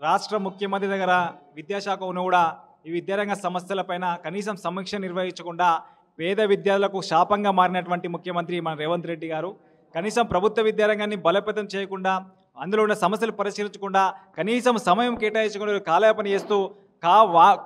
రాష్ట్ర ముఖ్యమంత్రి దగ్గర విద్యాశాఖ ఉన్న కూడా ఈ విద్యారంగ సమస్యలపైన కనీసం సమీక్ష నిర్వహించకుండా పేద విద్యార్థులకు శాపంగా మారినటువంటి ముఖ్యమంత్రి మన రేవంత్ రెడ్డి గారు కనీసం ప్రభుత్వ విద్యారంగాన్ని బలోపేతం చేయకుండా అందులో ఉన్న సమస్యలు పరిశీలించకుండా కనీసం సమయం కేటాయించకుండా కాలయాపన చేస్తూ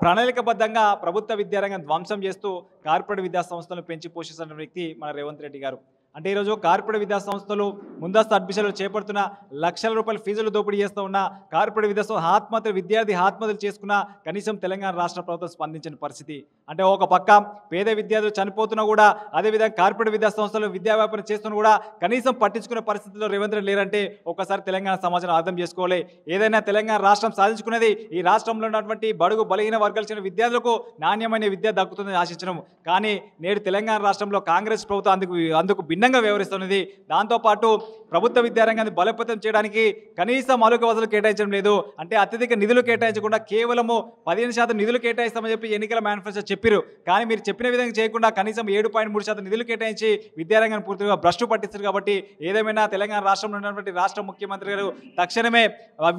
ప్రణాళికబద్ధంగా ప్రభుత్వ విద్యారంగం ధ్వంసం చేస్తూ కార్పొరేట్ విద్యా సంస్థలను పెంచి పోషిస్తున్న వ్యక్తి మన రేవంత్ రెడ్డి గారు. అంటే ఈరోజు కార్పొరేట్ విద్యా సంస్థలు ముందస్తు అడ్మిషన్లు చేపడుతున్న లక్షల రూపాయల ఫీజులు దోపిడీ చేస్తూ ఉన్న కార్పొరేట్ విద్యా సంస్థ విద్యార్థి ఆత్మహత్యలు చేసుకున్న కనీసం తెలంగాణ రాష్ట్ర ప్రభుత్వం స్పందించిన పరిస్థితి. అంటే ఒక పక్క పేద విద్యార్థులు చనిపోతున్నా కూడా అదేవిధంగా కార్పొరేట్ విద్యా సంస్థలు విద్యా వ్యాపారం చేస్తున్నా కూడా కనీసం పట్టించుకునే పరిస్థితిలో రేవంత్ రెడ్డి లేరంటే ఒకసారి తెలంగాణ సమాజం అర్థం చేసుకోవాలి. ఏదైనా తెలంగాణ రాష్ట్రం సాధించుకునేది ఈ రాష్ట్రంలో ఉన్నటువంటి బడుగు బలహీన వర్గాలు చెందిన విద్యార్థులకు నాణ్యమైన విద్య దక్కుతుందని ఆశించడం. కానీ నేడు తెలంగాణ రాష్ట్రంలో కాంగ్రెస్ ప్రభుత్వం అందుకు భిన్నంగా వ్యవహరిస్తున్నది. దాంతోపాటు ప్రభుత్వ విద్యారంగాన్ని బలోపేతం చేయడానికి కనీసం మౌలిక వసతులు కేటాయించడం లేదు. అంటే అత్యధిక నిధులు కేటాయించకుండా కేవలము 15% నిధులు కేటాయిస్తామని చెప్పి ఎన్నికల మేనిఫెస్టో చెప్పారు. కానీ మీరు చెప్పిన విధంగా చేయకుండా కనీసం 7.3% నిధులు కేటాయించి విద్యారంగాన్ని పూర్తిగా భ్రష్టు పట్టిస్తారు. కాబట్టి ఏదేమైనా తెలంగాణ రాష్ట్రంలో ఉన్నటువంటి రాష్ట్ర ముఖ్యమంత్రి గారు తక్షణమే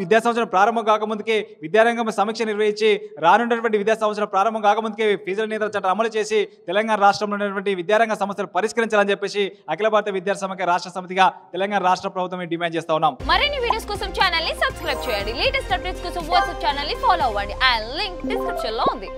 విద్యా సంవత్సరం ప్రారంభం కాకముందుకే విద్యారంగం సమీక్ష నిర్వహించి రానున్నటువంటి విద్యా సంవత్సరం ప్రారంభం కాకముందుకే ఫీజుల నియంత్రణ చట్టం అమలు చేసి తెలంగాణ రాష్ట్రంలో ఉన్నటువంటి విద్యారంగ సమస్యలు పరిష్కరించాలని చెప్పేసి అఖిల భారత విద్యార్థి సమైక్య రాష్ట్ర సమితిగా తెలంగాణ రాష్ట్ర ప్రభుత్వం డిమాండ్ చేస్తా ఉన్నాం. మరిన్ని వీడియోస్ కోసం ఛానల్ ని సబ్స్క్రైబ్ చేయండి. లేటెస్ట్ అప్డేట్స్ కోసం వాట్సాప్ ఛానల్ ని ఫాలో అవ్వండి. ఆ లింక్ డిస్క్రిప్షన్ లో ఉంది.